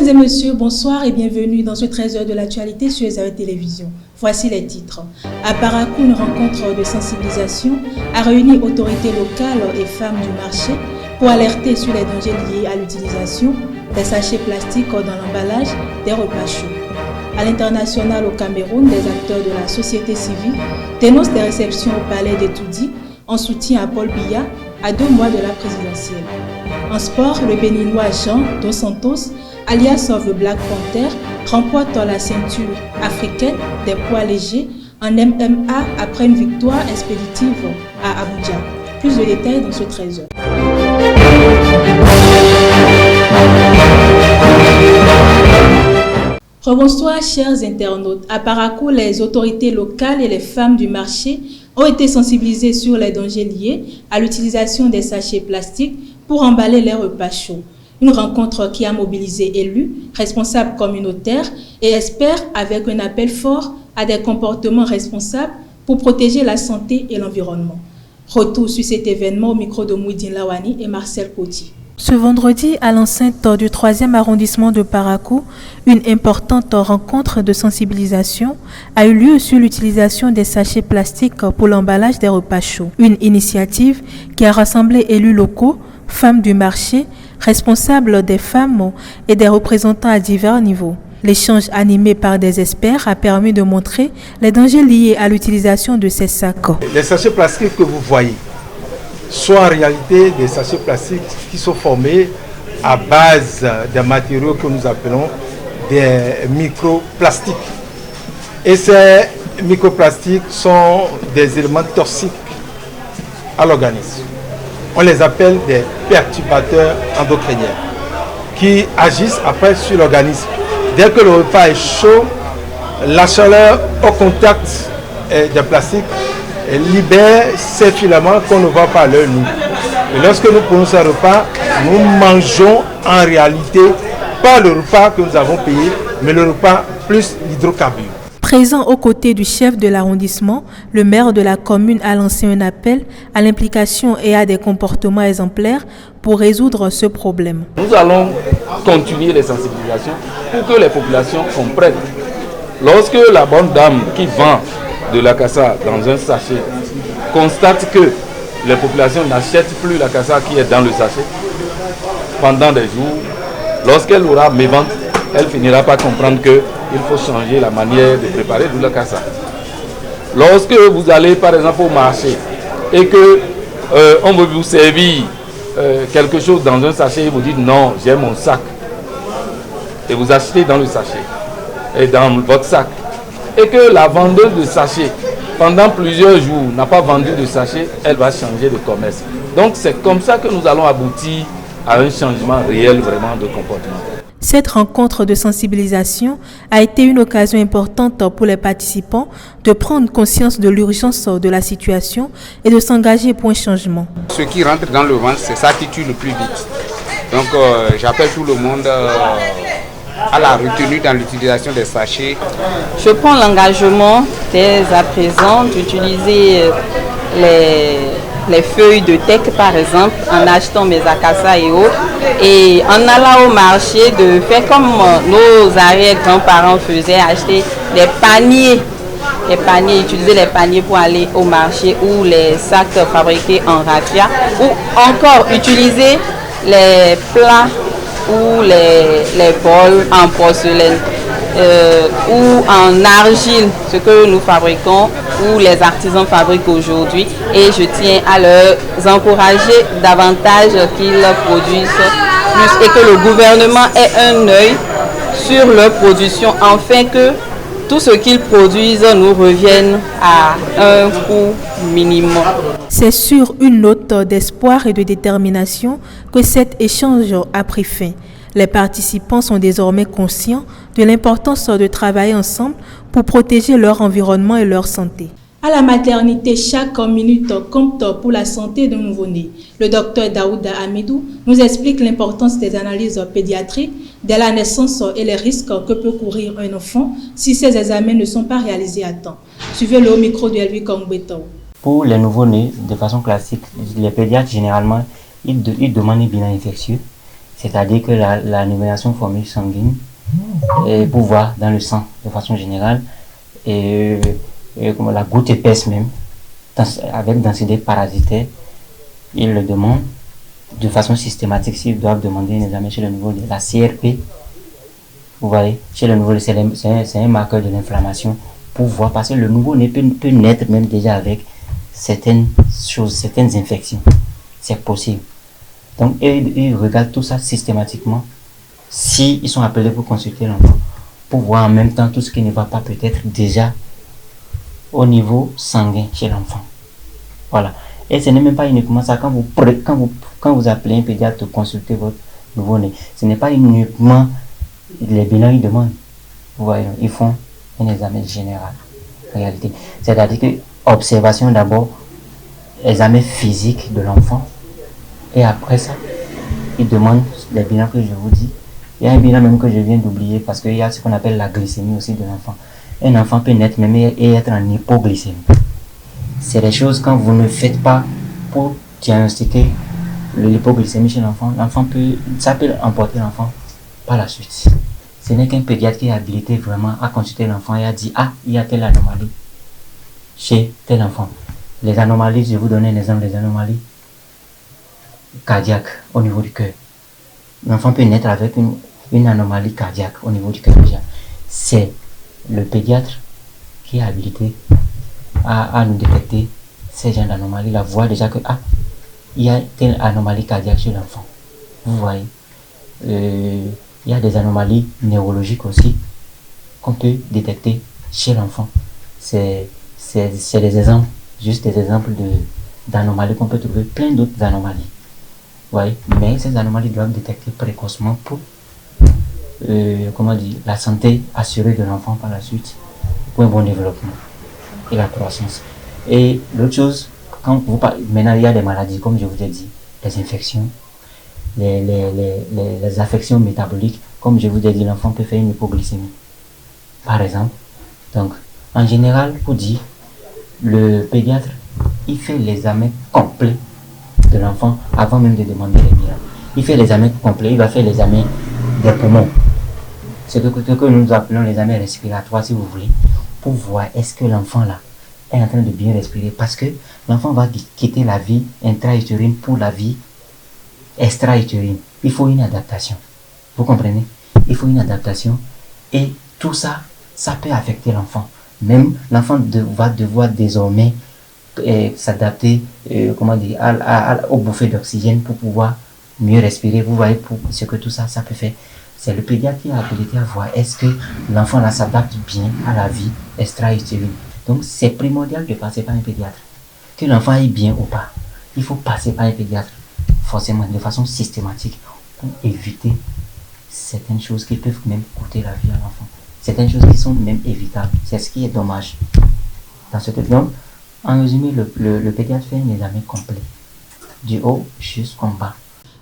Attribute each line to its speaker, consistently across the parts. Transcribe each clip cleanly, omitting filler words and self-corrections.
Speaker 1: Mesdames et messieurs, bonsoir et bienvenue dans ce 13h de l'actualité sur les Télévision. Voici les titres. À Parakou, une rencontre de sensibilisation a réuni autorités locales et femmes du marché pour alerter sur les dangers liés à l'utilisation des sachets plastiques dans l'emballage des repas chauds. À l'international au Cameroun, des acteurs de la société civile dénoncent des réceptions au palais d'Etoudi en soutien à Paul Biya à 2 mois de la présidentielle. En sport, le béninois Jean Dos Santos, alias The Black Panther, remporte la ceinture africaine des poids légers en MMA après une victoire expéditive à Abuja. Plus de détails dans ce 13h. Rebonsoir chers internautes. À Parakou, les autorités locales et les femmes du marché ont été sensibilisées sur les dangers liés à l'utilisation des sachets plastiques pour emballer les repas chauds. Une rencontre qui a mobilisé élus, responsables communautaires et experts avec un appel fort à des comportements responsables pour protéger la santé et l'environnement. Retour sur cet événement au micro de Mouidine Lawani et Marcel Coty.
Speaker 2: Ce vendredi, à l'enceinte du 3e arrondissement de Parakou, une importante rencontre de sensibilisation a eu lieu sur l'utilisation des sachets plastiques pour l'emballage des repas chauds. Une initiative qui a rassemblé élus locaux, femmes du marché, responsables des femmes et des représentants à divers niveaux. L'échange animé par des experts a permis de montrer les dangers liés à l'utilisation de ces sacs.
Speaker 3: Les sachets plastiques que vous voyez sont en réalité des sachets plastiques qui sont formés à base des matériaux que nous appelons des microplastiques. Et ces microplastiques sont des éléments toxiques à l'organisme. On les appelle des perturbateurs endocriniens qui agissent après sur l'organisme. Dès que le repas est chaud, la chaleur au contact des plastiques libère ces filaments qu'on ne voit pas à l'œil nu. Et lorsque nous prenons ce repas, nous mangeons en réalité pas le repas que nous avons payé, mais le repas plus l'hydrocarbure.
Speaker 2: Présent aux côtés du chef de l'arrondissement, le maire de la commune a lancé un appel à l'implication et à des comportements exemplaires pour résoudre ce problème.
Speaker 4: Nous allons continuer les sensibilisations pour que les populations comprennent. Lorsque la bonne dame qui vend de la cassa dans un sachet constate que les populations n'achètent plus la cassa qui est dans le sachet pendant des jours, lorsqu'elle aura mévente, elle finira par comprendre qu'il faut changer la manière de préparer de la cassa. Lorsque vous allez par exemple au marché et que on veut vous servir quelque chose dans un sachet et vous dites non, j'ai mon sac, et vous achetez dans le sachet et dans votre sac, et que la vendeuse de sachet pendant plusieurs jours n'a pas vendu de sachet, elle va changer de commerce. Donc c'est comme ça que nous allons aboutir à un changement réel vraiment de comportement.
Speaker 2: Cette rencontre de sensibilisation a été une occasion importante pour les participants de prendre conscience de l'urgence de la situation et de s'engager pour un changement.
Speaker 5: Ce qui rentre dans le ventre, c'est ça qui tue le plus vite. Donc j'appelle tout le monde à la retenue dans l'utilisation des sachets.
Speaker 6: Je prends l'engagement dès à présent d'utiliser les feuilles de teck par exemple en achetant mes akassa et autres, et en allant au marché de faire comme nos arrière-grands-parents faisaient, acheter des paniers, utiliser les paniers pour aller au marché, ou les sacs fabriqués en raffia, ou encore utiliser les plats ou les bols en porcelaine ou en argile, ce que nous fabriquons ou les artisans fabriquent aujourd'hui, et je tiens à leur encourager davantage qu'ils produisent plus et que le gouvernement ait un œil sur leur production afin que tout ce qu'ils produisent nous revienne à un coût minimum.
Speaker 2: C'est sur une note d'espoir et de détermination que cet échange a pris fin. Les participants sont désormais conscients de l'importance de travailler ensemble pour protéger leur environnement et leur santé.
Speaker 1: À la maternité, chaque minute compte pour la santé d'un nouveau-né. Le docteur Daouda Amidou nous explique l'importance des analyses pédiatriques dès la naissance et les risques que peut courir un enfant si ces examens ne sont pas réalisés à temps. Suivez-le au micro de Elvi Kongbeto.
Speaker 7: Pour les nouveau-nés, de façon classique, les pédiatres généralement, ils demandent un bilan infectieux. c'est-à-dire que la numération formule sanguine pour voir dans le sang de façon générale, et comme la goutte épaisse même, avec densité parasitaire, ils le demandent de façon systématique s'ils doivent demander un examen chez le niveau de la CRP. Vous voyez, chez le nouveau, c'est un marqueur de l'inflammation pour voir, parce que le nouveau-né peut naître même déjà avec certaines choses, certaines infections. C'est possible. Donc, ils regardent tout ça systématiquement. Si ils sont appelés pour consulter l'enfant, pour voir en même temps tout ce qui ne va pas peut-être déjà au niveau sanguin chez l'enfant. Voilà. Et ce n'est même pas uniquement ça. Quand vous appelez un pédiatre pour consulter votre nouveau-né, ce n'est pas uniquement les bilans qu'ils demandent. Vous voyez, ils font un examen général. En réalité, c'est-à-dire que observation d'abord, examen physique de l'enfant, et après ça, ils demandent les bilans que je vous dis. Il y a un bilan même que je viens d'oublier parce qu'il y a ce qu'on appelle la glycémie aussi de l'enfant. Un enfant peut naître même et être en hypoglycémie. C'est des choses quand vous ne faites pas pour diagnostiquer l'hypoglycémie chez l'enfant, ça peut emporter l'enfant par la suite. Ce n'est qu'un pédiatre qui est habilité vraiment à consulter l'enfant et à dire ah, il y a telle anomalie chez tel enfant. Les anomalies, je vais vous donner un exemple des anomalies cardiaques au niveau du cœur. L'enfant peut naître avec une anomalie cardiaque au niveau du cœur déjà. C'est le pédiatre qui est habilité à nous détecter ces genres d'anomalies, la voix déjà que ah, il y a telle anomalie cardiaque chez l'enfant. Vous voyez, il y a des anomalies neurologiques aussi qu'on peut détecter chez l'enfant. C'est des exemples, juste des exemples d'anomalies qu'on peut trouver, plein d'autres anomalies. Ouais, mais ces anomalies doivent être détectées précocement pour la santé assurée de l'enfant par la suite, pour un bon développement et la croissance. Et l'autre chose, maintenant il y a des maladies, comme je vous ai dit, les infections, les affections métaboliques, comme je vous ai dit, l'enfant peut faire une hypoglycémie, par exemple. Donc, en général, pour dire, le pédiatre, il fait l'examen complet de l'enfant avant même de demander les bilans. Il fait l'examen complet, il va faire l'examen des poumons. C'est ce que nous appelons l'examen respiratoire, si vous voulez, pour voir est-ce que l'enfant là est en train de bien respirer, parce que l'enfant va quitter la vie intra-utérine pour la vie extra-utérine. Il faut une adaptation. Vous comprenez? Il faut une adaptation et tout ça, ça peut affecter l'enfant. Même l'enfant va devoir désormais s'adapter aux bouffées d'oxygène pour pouvoir mieux respirer. Vous voyez pour ce que tout ça peut faire. C'est le pédiatre qui a habilité à voir est-ce que l'enfant là s'adapte bien à la vie extra-utérine. Donc c'est primordial de passer par un pédiatre. Que l'enfant aille bien ou pas, il faut passer par un pédiatre forcément de façon systématique pour éviter certaines choses qui peuvent même coûter la vie à l'enfant. Certaines choses qui sont même évitables. C'est ce qui est dommage. Dans ce cas, donc, en résumé, le pédiatre fait un examen complet, du haut jusqu'en bas.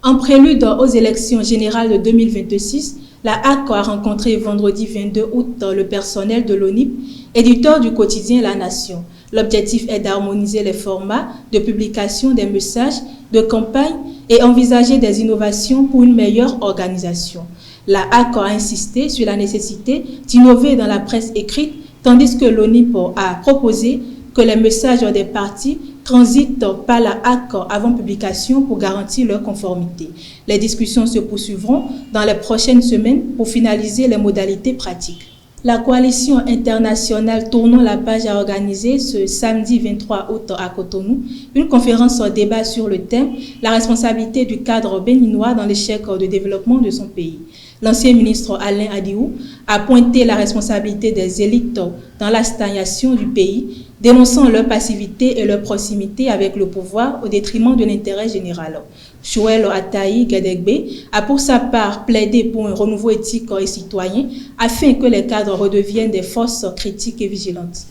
Speaker 1: En prélude aux élections générales de 2026, la HAC a rencontré vendredi 22 août le personnel de l'ONIP, éditeur du quotidien La Nation. L'objectif est d'harmoniser les formats de publication des messages de campagne et envisager des innovations pour une meilleure organisation. La HAC a insisté sur la nécessité d'innover dans la presse écrite, tandis que l'ONIP a proposé que les messages des partis transitent par la HAC avant publication pour garantir leur conformité. Les discussions se poursuivront dans les prochaines semaines pour finaliser les modalités pratiques. La coalition internationale Tournons la page a organisé ce samedi 23 août à Cotonou une conférence débat sur le thème « La responsabilité du cadre béninois dans l'échec de développement de son pays ». L'ancien ministre Alain Adiou a pointé la responsabilité des élites dans la stagnation du pays, dénonçant leur passivité et leur proximité avec le pouvoir au détriment de l'intérêt général. Joël Ataï Gadegbe a pour sa part plaidé pour un renouveau éthique et citoyen afin que les cadres redeviennent des forces critiques et vigilantes.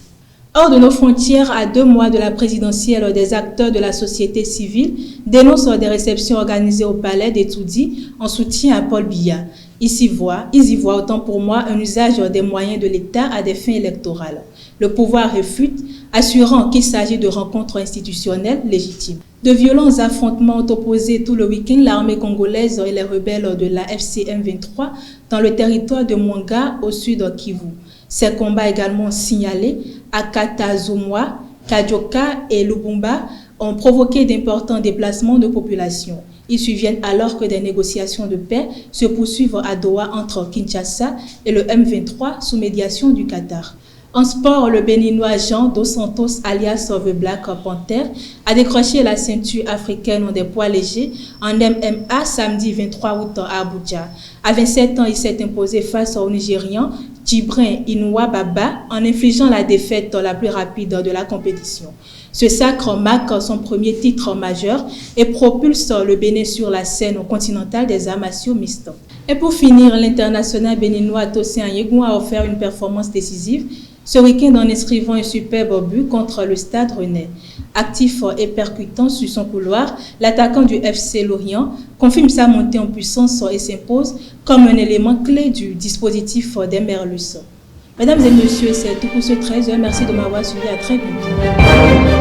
Speaker 1: Hors de nos frontières, à 2 mois de la présidentielle, des acteurs de la société civile dénoncent des réceptions organisées au palais d'Etoudi en soutien à Paul Biya. Ils y voient autant pour moi un usage des moyens de l'État à des fins électorales. Le pouvoir réfute, assurant qu'il s'agit de rencontres institutionnelles légitimes. De violents affrontements ont opposé tout le week-end l'armée congolaise et les rebelles de la FCM23 dans le territoire de Mwanga au sud de Kivu. Ces combats également signalés à Katazumwa, Kadjoka et Lubumba ont provoqué d'importants déplacements de population. Ils surviennent alors que des négociations de paix se poursuivent à Doha entre Kinshasa et le M23 sous médiation du Qatar. En sport, le Béninois Jean Dos Santos alias The Black Panther a décroché la ceinture africaine des poids légers en MMA samedi 23 août à Abuja. À 27 ans, il s'est imposé face au Nigérian Jibrin Inuwa Baba en infligeant la défaite la plus rapide de la compétition. Ce sacre marque son premier titre majeur et propulse le Bénin sur la scène continentale des arts martiaux mixtes. Et pour finir, l'international béninois Tosin Anyegou a offert une performance décisive ce week-end en inscrivant un superbe but contre le Stade Rennais. Actif et percutant sur son couloir, l'attaquant du FC Lorient confirme sa montée en puissance et s'impose comme un élément clé du dispositif des Merlus. Mesdames et messieurs, c'est tout pour ce 13h. Merci de m'avoir suivi. À très bientôt.